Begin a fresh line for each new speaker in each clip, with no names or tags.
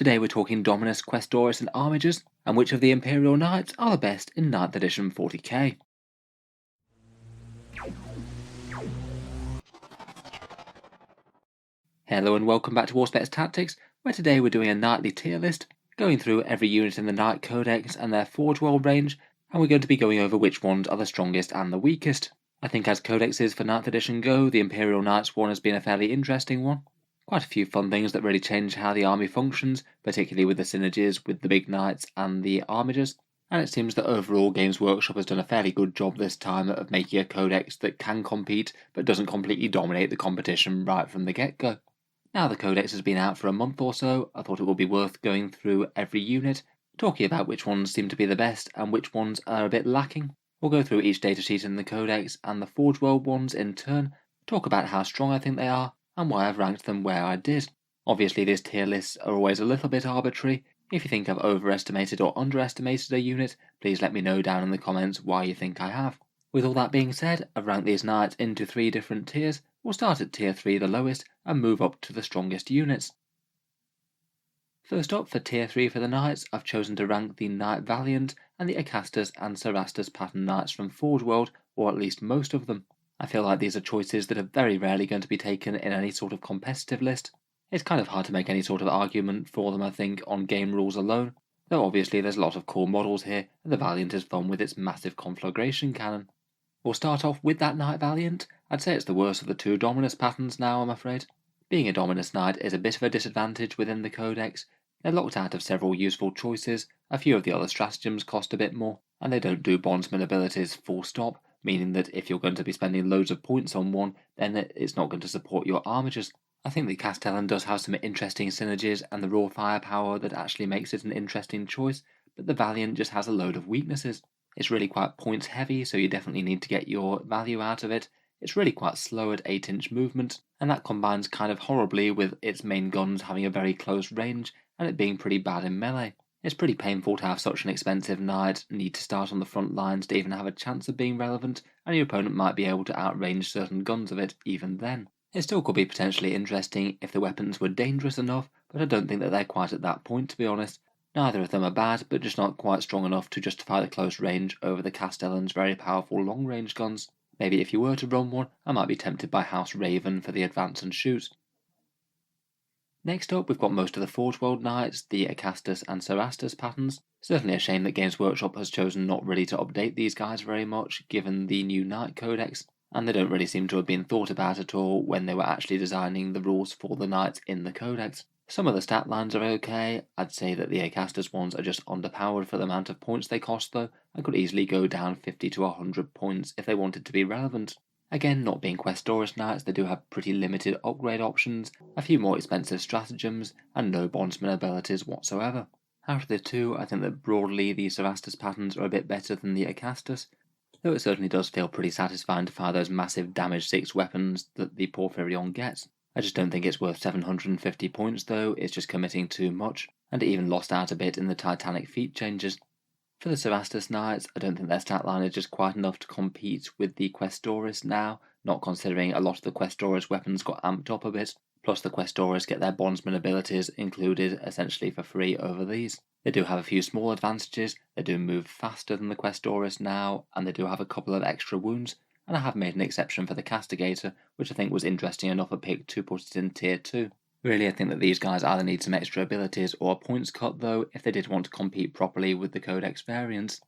Today we're talking Dominus, Questoris and Armigers, and which of the Imperial Knights are the best in 9th edition 40k. Hello and welcome back to Auspex Tactics, where today we're doing a nightly tier list, going through every unit in the Knight Codex and their Forge World range, and we're going to be going over which ones are the strongest and the weakest. I think as codexes for 9th edition go, the Imperial Knights one has been a fairly interesting one. Quite a few fun things that really change how the army functions, particularly with the synergies with the big knights and the armigers, and it seems that overall Games Workshop has done a fairly good job this time of making a codex that can compete but doesn't completely dominate the competition right from the get-go. Now the codex has been out for a month or so, I thought it would be worth going through every unit, talking about which ones seem to be the best and which ones are a bit lacking. We'll go through each datasheet in the codex and the Forge World ones in turn, talk about how strong I think they are, and why I've ranked them where I did. Obviously these tier lists are always a little bit arbitrary. If you think I've overestimated or underestimated a unit, please let me know down in the comments why you think I have. With all that being said, I've ranked these knights into 3 different tiers. We'll start at tier 3, the lowest, and move up to the strongest units. First up, for tier 3 for the knights, I've chosen to rank the Knight Valiant and the Acastus and Cerastus pattern knights from Forge World, or at least most of them. I feel like these are choices that are very rarely going to be taken in any sort of competitive list. It's kind of hard to make any sort of argument for them, I think, on game rules alone, though obviously there's a lot of cool models here, and the Valiant is fun with its massive conflagration cannon. We'll start off with that Knight Valiant. I'd say it's the worst of the 2 Dominus patterns now, I'm afraid. Being a Dominus Knight is a bit of a disadvantage within the Codex. They're locked out of several useful choices, a few of the other stratagems cost a bit more, and they don't do bondsman abilities full stop, meaning that if you're going to be spending loads of points on one, then it's not going to support your armigers. I think the Castellan does have some interesting synergies and the raw firepower that actually makes it an interesting choice, but the Valiant just has a load of weaknesses. It's really quite points heavy, so you definitely need to get your value out of it. It's really quite slow at 8-inch movement, and that combines kind of horribly with its main guns having a very close range and it being pretty bad in melee. It's pretty painful to have such an expensive knight need to start on the front lines to even have a chance of being relevant, and your opponent might be able to outrange certain guns of it even then. It still could be potentially interesting if the weapons were dangerous enough, but I don't think that they're quite at that point, to be honest. Neither of them are bad, but just not quite strong enough to justify the close range over the Castellan's very powerful long-range guns. Maybe if you were to run one, I might be tempted by House Raven for the advance and shoot. Next up, we've got most of the Forge World Knights, the Acastus and Cerastus patterns. Certainly a shame that Games Workshop has chosen not really to update these guys very much, given the new Knight Codex, and they don't really seem to have been thought about at all when they were actually designing the rules for the Knights in the Codex. Some of the stat lines are okay. I'd say that the Acastus ones are just underpowered for the amount of points they cost though, and could easily go down 50 to 100 points if they wanted to be relevant. Again, not being Questoris Knights, they do have pretty limited upgrade options, a few more expensive stratagems, and no bondsman abilities whatsoever. Out of the 2, I think that broadly the Cerastus patterns are a bit better than the Acastus, though it certainly does feel pretty satisfying to fire those massive damage 6 weapons that the Porphyrion gets. I just don't think it's worth 750 points though, it's just committing too much, and it even lost out a bit in the Titanic feat changes. For the Cerastus Knights, I don't think their stat line is just quite enough to compete with the Questoris now, not considering a lot of the Questoris weapons got amped up a bit, plus the Questoris get their bondsman abilities included essentially for free over these. They do have a few small advantages, they do move faster than the Questoris now, and they do have a couple of extra wounds, and I have made an exception for the Castigator, which I think was interesting enough a pick to put it in tier 2. Really, I think that these guys either need some extra abilities or a points cut though if they did want to compete properly with the Codex variants.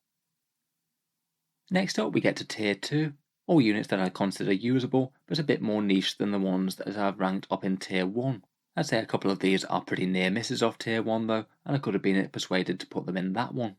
Next up we get to tier 2, all units that I consider usable but a bit more niche than the ones that I've ranked up in tier 1. I'd say a couple of these are pretty near misses off tier 1 though, and I could have been persuaded to put them in that one.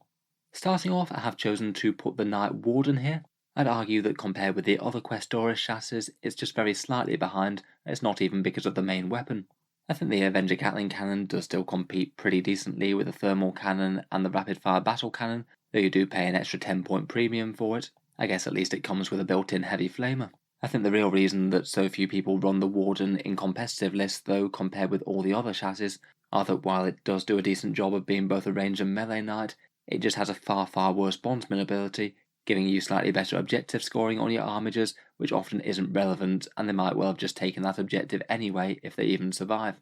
Starting off, I have chosen to put the Knight Warden here. I'd argue that compared with the other Questoris chassis, it's just very slightly behind, and it's not even because of the main weapon. I think the Avenger Gatling Cannon does still compete pretty decently with the Thermal Cannon and the Rapid Fire Battle Cannon, though you do pay an extra 10-point premium for it. I guess at least it comes with a built-in Heavy Flamer. I think the real reason that so few people run the Warden in competitive lists though compared with all the other chassis are that while it does do a decent job of being both a range and melee knight, it just has a far worse bondsman ability, giving you slightly better objective scoring on your armigers, which often isn't relevant, and they might well have just taken that objective anyway if they even survive.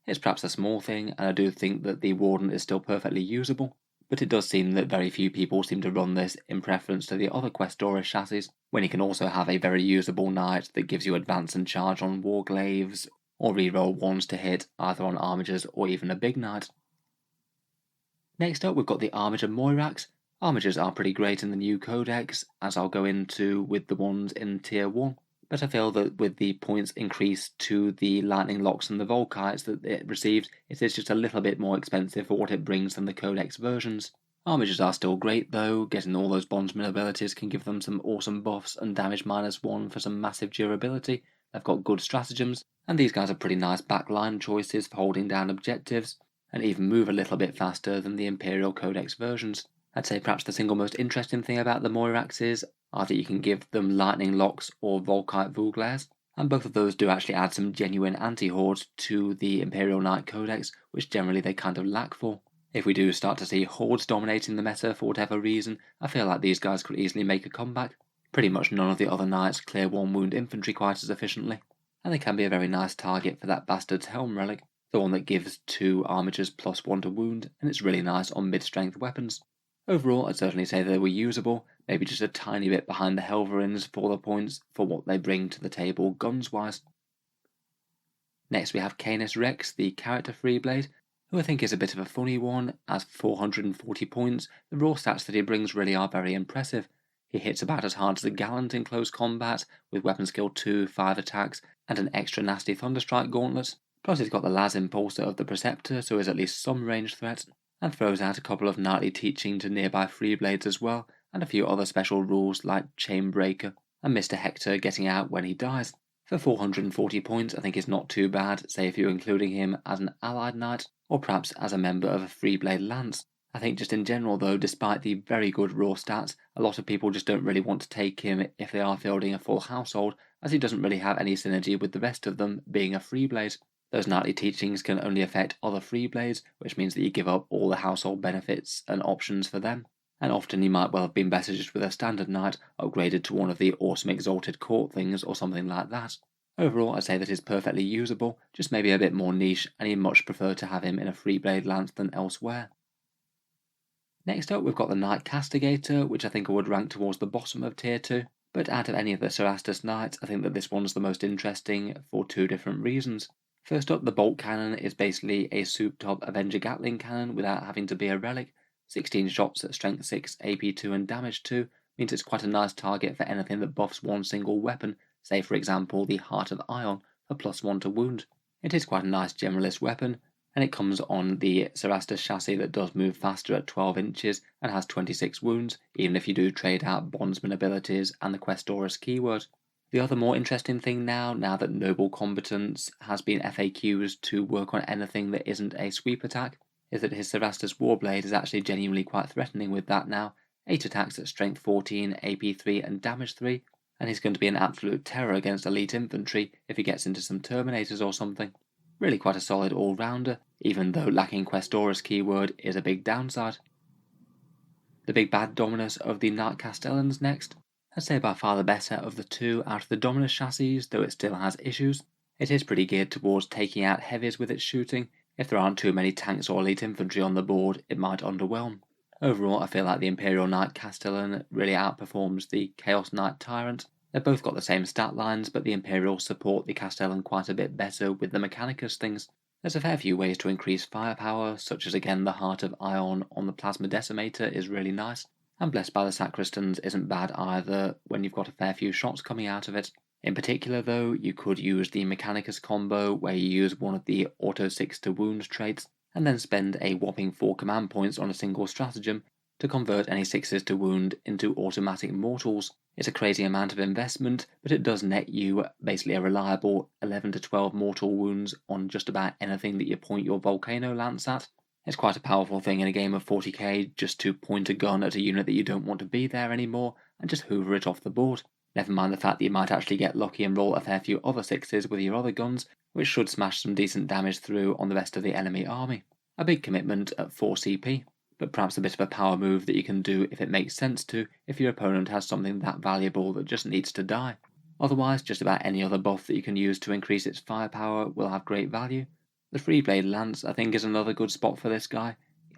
It's perhaps a small thing, and I do think that the Warden is still perfectly usable, but it does seem that very few people seem to run this in preference to the other Questor chassis, when you can also have a very usable knight that gives you advance and charge on warglaives, or reroll ones to hit either on armigers or even a big knight. Next up, we've got the Armiger Moirax. Armigers are pretty great in the new codex, as I'll go into with the ones in Tier 1, but I feel that with the points increased to the Lightning Locks and the Volkites that it received, it is just a little bit more expensive for what it brings than the codex versions. Armigers are still great though, getting all those bondsman abilities can give them some awesome buffs and damage -1 for some massive durability. They've got good stratagems, and these guys are pretty nice backline choices for holding down objectives, and even move a little bit faster than the Imperial Codex versions. I'd say perhaps the single most interesting thing about the Moiraxes are that you can give them Lightning Locks or Volkite Vuglares, and both of those do actually add some genuine anti-hordes to the Imperial Knight Codex, which generally they kind of lack for. If we do start to see hordes dominating the meta for whatever reason, I feel like these guys could easily make a comeback. Pretty much none of the other knights clear 1 wound infantry quite as efficiently, and they can be a very nice target for that Bastard's Helm relic, the one that gives 2 armigers +1 to wound, and it's really nice on mid-strength weapons. Overall, I'd certainly say they were usable, maybe just a tiny bit behind the Helverins for the points for what they bring to the table guns-wise. Next we have Canis Rex, the character Freeblade, who I think is a bit of a funny one, as 440 points, the raw stats that he brings really are very impressive. He hits about as hard as a Gallant in close combat, with weapon skill 2, 5 attacks, and an extra nasty Thunderstrike gauntlet. Plus he's got the Las Impulsor of the Preceptor, so is at least some range threat, and throws out a couple of knightly teaching to nearby Freeblades as well, and a few other special rules like Chainbreaker, and Mr. Hector getting out when he dies. For 440 points I think is not too bad, say if you're including him as an allied knight, or perhaps as a member of a Freeblade Lance. I think just in general though, despite the very good raw stats, a lot of people just don't really want to take him if they are fielding a full household, as he doesn't really have any synergy with the rest of them being a Freeblade. Those knightly teachings can only affect other Freeblades, which means that you give up all the household benefits and options for them, and often you might well have been better just with a standard knight upgraded to one of the awesome exalted court things or something like that. Overall, I'd say that he's perfectly usable, just maybe a bit more niche, and you'd much prefer to have him in a Freeblade Lance than elsewhere. Next up, we've got the Knight Castigator, which I think I would rank towards the bottom of Tier 2, but out of any of the Cerastus Knights, I think that this one's the most interesting for 2 different reasons. First up, the bolt cannon is basically a souped-up Avenger Gatling cannon without having to be a relic. 16 shots at strength 6, AP 2 and damage 2 means it's quite a nice target for anything that buffs one single weapon, say for example the Heart of Ion for +1 to wound. It is quite a nice generalist weapon, and it comes on the Cerastus chassis that does move faster at 12 inches and has 26 wounds, even if you do trade out Bondsman abilities and the Questorus keyword. The other more interesting thing now that Noble Combatants has been FAQs to work on anything that isn't a sweep attack, is that his Cerastus Warblade is actually genuinely quite threatening with that now. 8 attacks at strength 14, AP 3 and damage 3, and he's going to be an absolute terror against elite infantry if he gets into some Terminators or something. Really quite a solid all-rounder, even though lacking Questorus keyword is a big downside. The big bad Dominus of the Knight Castellans next. I'd say by far the better of the 2 out of the Dominus chassis, though it still has issues. It is pretty geared towards taking out heavies with its shooting. If there aren't too many tanks or elite infantry on the board, it might underwhelm. Overall, I feel like the Imperial Knight Castellan really outperforms the Chaos Knight Tyrant. They've both got the same stat lines, but the Imperials support the Castellan quite a bit better with the Mechanicus things. There's a fair few ways to increase firepower, such as again the Heart of Ion on the Plasma Decimator is really nice, and Blessed by the Sacristans isn't bad either when you've got a fair few shots coming out of it. In particular though, you could use the Mechanicus combo where you use one of the Auto 6 to Wound traits, and then spend a whopping 4 command points on a single stratagem to convert any 6s to wound into automatic mortals. It's a crazy amount of investment, but it does net you basically a reliable 11 to 12 mortal wounds on just about anything that you point your Volcano Lance at. It's quite a powerful thing in a game of 40k just to point a gun at a unit that you don't want to be there anymore and just hoover it off the board. Never mind the fact that you might actually get lucky and roll a fair few other 6s with your other guns, which should smash some decent damage through on the rest of the enemy army. A big commitment at 4 CP, but perhaps a bit of a power move that you can do if it makes sense to, if your opponent has something that valuable that just needs to die. Otherwise, just about any other buff that you can use to increase its firepower will have great value. The Three-Blade Lance, I think, is another good spot for this guy.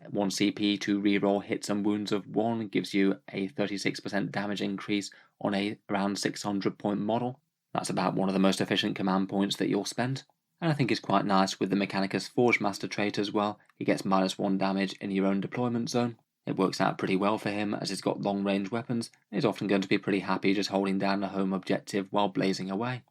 1 CP to reroll hits and wounds of 1 gives you a 36% damage increase on a around 600 point model. That's about one of the most efficient command points that you'll spend. And I think it's quite nice with the Mechanicus Forge Master trait as well. He gets -1 damage in your own deployment zone. It works out pretty well for him as he's got long range weapons. He's often going to be pretty happy just holding down a home objective while blazing away.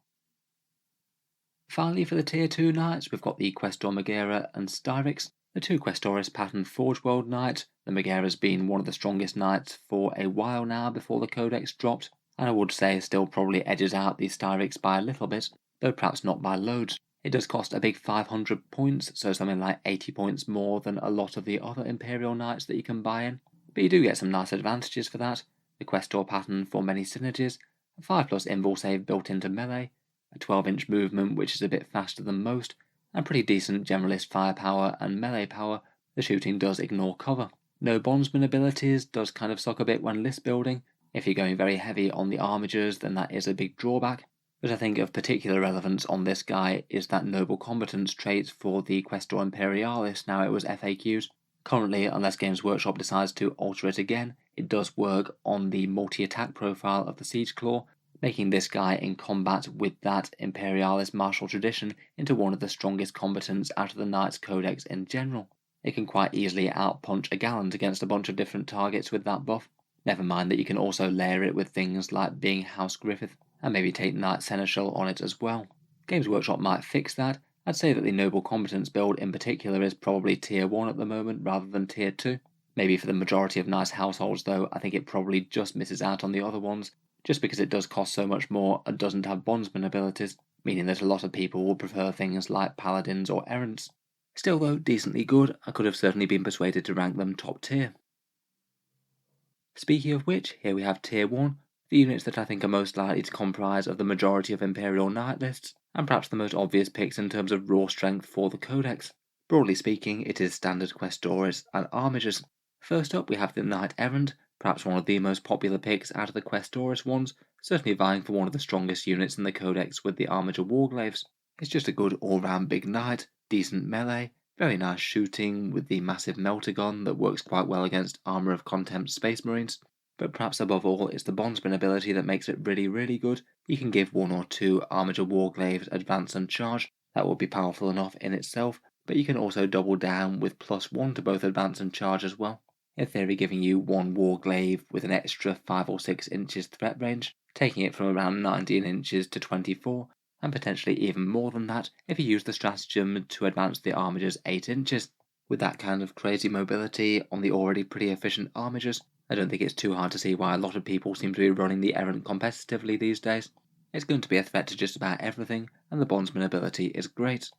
Finally, for the Tier 2 Knights, we've got the Questor Megara and Styrix, the 2 Questoris pattern Forge World Knight. The Megara's been one of the strongest knights for a while now before the Codex dropped, and I would say still probably edges out the Styrix by a little bit, though perhaps not by loads. It does cost a big 500 points, so something like 80 points more than a lot of the other Imperial Knights that you can buy in, but you do get some nice advantages for that. The Questor pattern for many synergies, a 5+ invul save built into melee, a 12-inch movement which is a bit faster than most, and pretty decent generalist firepower and melee power. The shooting does ignore cover. No bondsman abilities, does kind of suck a bit when list building. If you're going very heavy on the armigers, then that is a big drawback. But I think of particular relevance on this guy is that noble combatants trait for the Questor Imperialis, now it was FAQs. Currently, unless Games Workshop decides to alter it again, it does work on the multi-attack profile of the Siege Claw, making this guy in combat with that Imperialis martial tradition into one of the strongest combatants out of the Knights Codex in general. It can quite easily outpunch a gallant against a bunch of different targets with that buff. Never mind that you can also layer it with things like being House Griffith, and maybe take Knight Seneschal on it as well. Games Workshop might fix that. I'd say that the Noble Combatants build in particular is probably Tier 1 at the moment rather than Tier 2. Maybe for the majority of nice households though, I think it probably just misses out on the other ones, just because it does cost so much more and doesn't have bondsman abilities, meaning that a lot of people will prefer things like paladins or errants. Still though, decently good. I could have certainly been persuaded to rank them top tier. Speaking of which, here we have Tier 1, the units that I think are most likely to comprise of the majority of Imperial Knight lists, and perhaps the most obvious picks in terms of raw strength for the Codex. Broadly speaking, it is standard Questoris and Armigers. First up we have the Knight Errant, perhaps one of the most popular picks out of the Questoris ones, certainly vying for one of the strongest units in the Codex with the Armiger Warglaves. It's just a good all-round big knight, decent melee, very nice shooting with the massive melter gun that works quite well against Armour of Contempt Space Marines. But perhaps above all, it's the bondsman ability that makes it really good. You can give 1 or 2 Armiger Warglaves advance and charge. That would be powerful enough in itself, but you can also double down with +1 to both advance and charge as well. In theory giving you 1 Warglaive with an extra 5 or 6 inches threat range, taking it from around 19 inches to 24, and potentially even more than that if you use the stratagem to advance the Armigers 8 inches. With that kind of crazy mobility on the already pretty efficient Armigers, I don't think it's too hard to see why a lot of people seem to be running the Errant competitively these days. It's going to be a threat to just about everything, and the bondsman ability is great.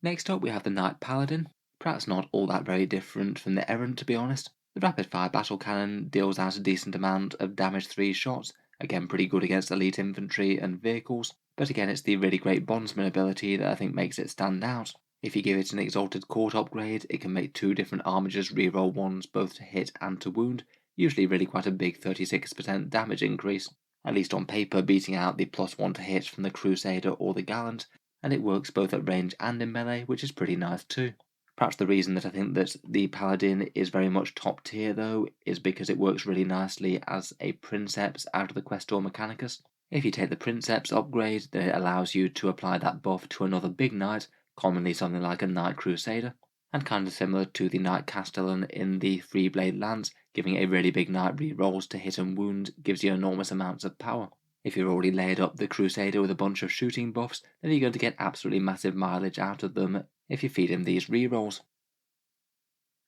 Next up we have the Knight Paladin. Perhaps not all that very different from the Errant, to be honest. The rapid fire battle cannon deals out a decent amount of damage 3 shots, again pretty good against elite infantry and vehicles, but again it's the really great bondsman ability that I think makes it stand out. If you give it an Exalted Court upgrade, it can make 2 different Armigers reroll 1s both to hit and to wound, usually really quite a big 36% damage increase, at least on paper beating out the +1 to hit from the Crusader or the Gallant, and it works both at range and in melee, which is pretty nice too. Perhaps the reason that I think that the Paladin is very much top tier though is because it works really nicely as a Princeps out of the Questor Mechanicus. If you take the Princeps upgrade, then it allows you to apply that buff to another big knight, commonly something like a Knight Crusader, and kind of similar to the Knight Castellan in the Three-Blade Lance, giving a really big knight rerolls to hit and wound gives you enormous amounts of power. If you've already laid up the Crusader with a bunch of shooting buffs, then you're going to get absolutely massive mileage out of them if you feed him these rerolls.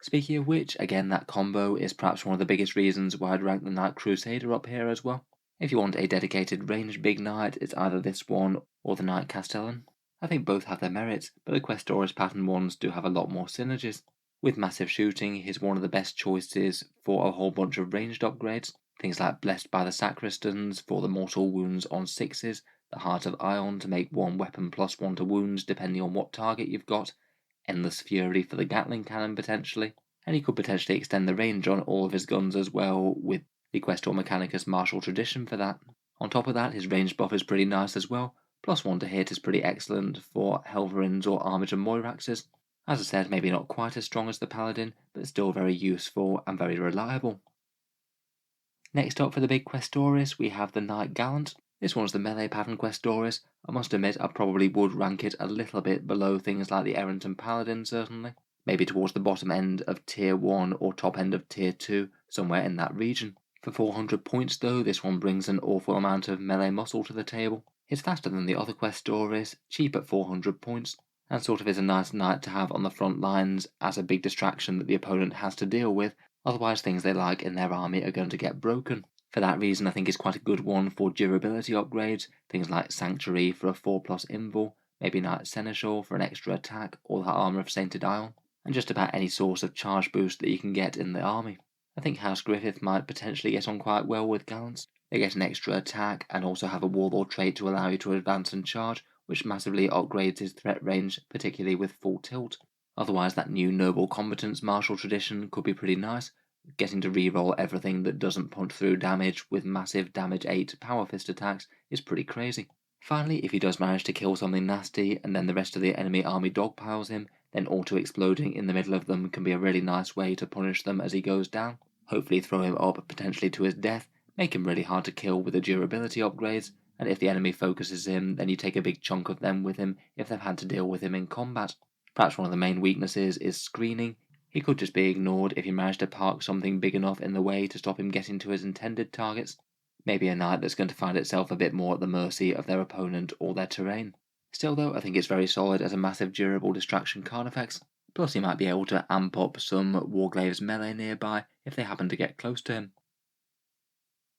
Speaking of which, again that combo is perhaps one of the biggest reasons why I'd rank the Knight Crusader up here as well. If you want a dedicated ranged big knight, it's either this one or the Knight Castellan. I think both have their merits, but the Questoris pattern ones do have a lot more synergies. With massive shooting, he's one of the best choices for a whole bunch of ranged upgrades. Things like Blessed by the Sacristans for the mortal wounds on 6s, the Heart of Ion to make 1 weapon +1 to wounds depending on what target you've got, Endless Fury for the Gatling cannon potentially, and he could potentially extend the range on all of his guns as well with the Questor Mechanicus martial tradition for that. On top of that, his range buff is pretty nice as well, +1 to hit is pretty excellent for Helverins or Armored Moiraxes. As I said, maybe not quite as strong as the Paladin, but still very useful and very reliable. Next up for the big Questoris, we have the Knight Gallant. This one's the melee pattern Questoris. I must admit I probably would rank it a little bit below things like the Errant and Paladin certainly. Maybe towards the bottom end of tier 1 or top end of tier 2, somewhere in that region. For 400 points though, this one brings an awful amount of melee muscle to the table. It's faster than the other Questoris, cheap at 400 points, and sort of is a nice knight to have on the front lines as a big distraction that the opponent has to deal with. Otherwise, things they like in their army are going to get broken. For that reason, I think it's quite a good one for durability upgrades, things like Sanctuary for a 4+ invul, maybe Knight Seneschal for an extra attack, or the Armour of Sainted Isle, and just about any source of charge boost that you can get in the army. I think House Griffith might potentially get on quite well with Gallants. They get an extra attack and also have a Warlord trait to allow you to advance and charge, which massively upgrades his threat range, particularly with full tilt. Otherwise, that new Noble Combatants martial tradition could be pretty nice, getting to reroll everything that doesn't punch through damage with massive damage 8 power fist attacks is pretty crazy. Finally, if he does manage to kill something nasty and then the rest of the enemy army dogpiles him, then auto-exploding in the middle of them can be a really nice way to punish them as he goes down. Hopefully throw him up potentially to his death, make him really hard to kill with the durability upgrades, and if the enemy focuses him, then you take a big chunk of them with him if they've had to deal with him in combat. Perhaps one of the main weaknesses is screening. He could just be ignored if you manage to park something big enough in the way to stop him getting to his intended targets. Maybe a knight that's going to find itself a bit more at the mercy of their opponent or their terrain. Still though, I think it's very solid as a massive durable distraction Carnifex. Plus he might be able to amp up some Warglaves melee nearby if they happen to get close to him.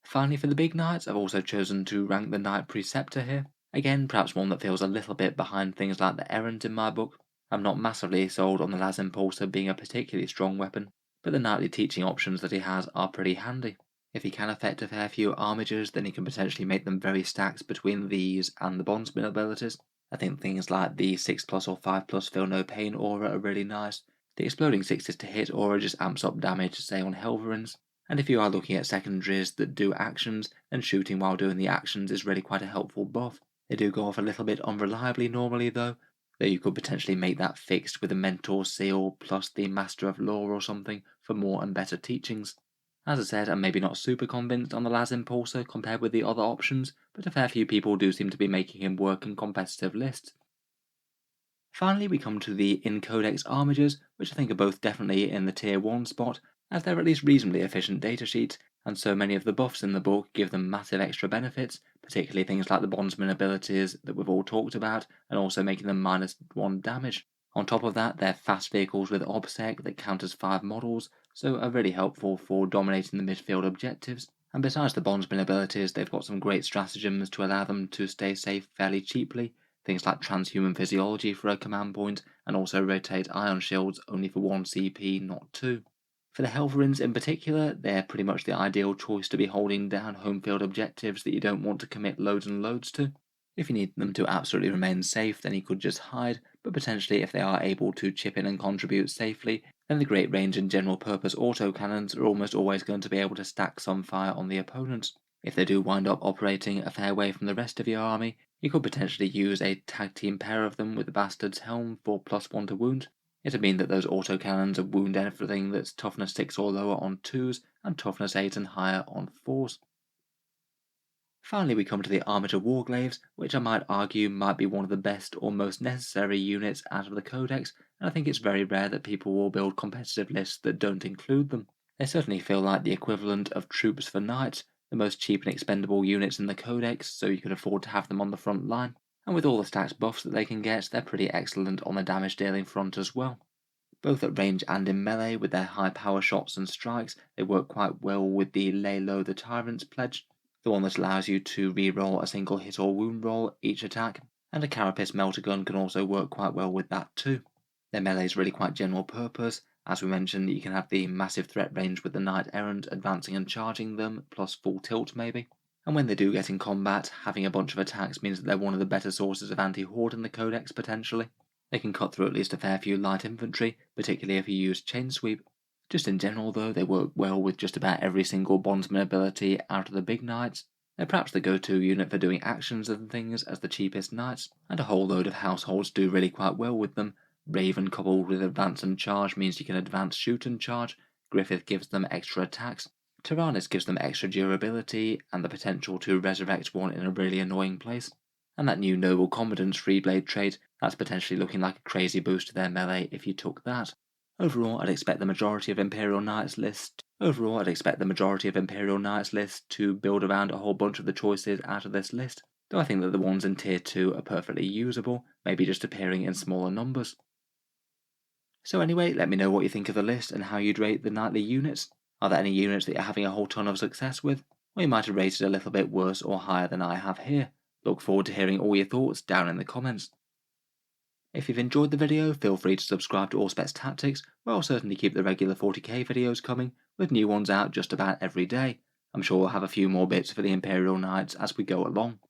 Finally for the big knights, I've also chosen to rank the Knight Preceptor here. Again, perhaps one that feels a little bit behind things like the Errant in my book. I'm not massively sold on the Las Impulsor being a particularly strong weapon, but the knightly teaching options that he has are pretty handy. If he can affect a fair few armigers, then he can potentially make them very stacked between these and the Bondsman abilities. I think things like the 6+ or 5+ Feel No Pain aura are really nice. The exploding 6s to hit aura just amps up damage, say on Helverins, and if you are looking at secondaries that do actions, then shooting while doing the actions is really quite a helpful buff. They do go off a little bit unreliably normally though you could potentially make that fixed with a Mentor Seal plus the Master of Law or something for more and better teachings. As I said, I'm maybe not super convinced on the Las Impulsor compared with the other options, but a fair few people do seem to be making him work in competitive lists. Finally, we come to the in-codex armigers, which I think are both definitely in the tier 1 spot, as they're at least reasonably efficient datasheets, and so many of the buffs in the book give them massive extra benefits, particularly things like the Bondsman abilities that we've all talked about, and also making them -1 damage. On top of that, they're fast vehicles with Obsec that count as 5 models, so are really helpful for dominating the midfield objectives. And besides the Bondsman abilities, they've got some great stratagems to allow them to stay safe fairly cheaply, things like transhuman physiology for a command point, and also rotate ion shields only for 1 CP, not 2. For the Helverins in particular, they're pretty much the ideal choice to be holding down home field objectives that you don't want to commit loads and loads to. If you need them to absolutely remain safe, then you could just hide, but potentially if they are able to chip in and contribute safely, then the great range and general purpose autocannons are almost always going to be able to stack some fire on the opponents. If they do wind up operating a fair way from the rest of your army, you could potentially use a tag team pair of them with the Bastard's Helm for +1 to wound. It'd mean that those autocannons would wound everything that's toughness 6 or lower on 2s and toughness 8 and higher on 4s. Finally, we come to the Armiger Warglaves, which I might argue might be one of the best or most necessary units out of the Codex, and I think it's very rare that people will build competitive lists that don't include them. They certainly feel like the equivalent of troops for knights, the most cheap and expendable units in the Codex, so you can afford to have them on the front line. And with all the stacked buffs that they can get, they're pretty excellent on the damage dealing front as well. Both at range and in melee, with their high power shots and strikes, they work quite well with the Lay Low the Tyrant's pledge, the one that allows you to re-roll a single hit or wound roll each attack, and a Carapace Melter Gun can also work quite well with that too. Their melee is really quite general purpose. As we mentioned, you can have the massive threat range with the Knight Errant advancing and charging them, plus full tilt maybe. And when they do get in combat, having a bunch of attacks means that they're one of the better sources of anti-horde in the Codex potentially. They can cut through at least a fair few light infantry, particularly if you use Chain Sweep. Just in general though, they work well with just about every single Bondsman ability out of the big knights, They're perhaps the go-to unit for doing actions and things as the cheapest knights, and a whole load of households do really quite well with them. Raven coupled with advance and charge means you can advance, shoot and charge. Griffith gives them extra attacks. Tyrannus gives them extra durability and the potential to resurrect one in a really annoying place. And that new Noble Commandant's free blade trait, that's potentially looking like a crazy boost to their melee if you took that. Overall, I'd expect the majority of Imperial Knights list to build around a whole bunch of the choices out of this list, though I think that the ones in Tier 2 are perfectly usable, maybe just appearing in smaller numbers. So anyway, let me know what you think of the list and how you'd rate the knightly units. Are there any units that you're having a whole ton of success with, or you might have rated a little bit worse or higher than I have here? Look forward to hearing all your thoughts down in the comments. If you've enjoyed the video, feel free to subscribe to Auspex Tactics, where I'll certainly keep the regular 40k videos coming, with new ones out just about every day. I'm sure we'll have a few more bits for the Imperial Knights as we go along.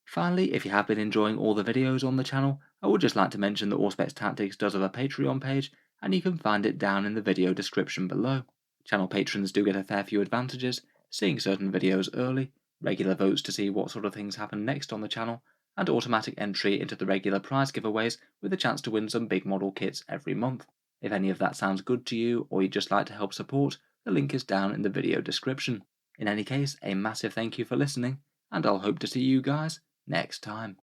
Finally, if you have been enjoying all the videos on the channel, I would just like to mention that Auspex Tactics does have a Patreon page, and you can find it down in the video description below. Channel patrons do get a fair few advantages, seeing certain videos early, regular votes to see what sort of things happen next on the channel, and automatic entry into the regular prize giveaways with a chance to win some big model kits every month. If any of that sounds good to you, or you'd just like to help support, the link is down in the video description. In any case, a massive thank you for listening, and I'll hope to see you guys next time.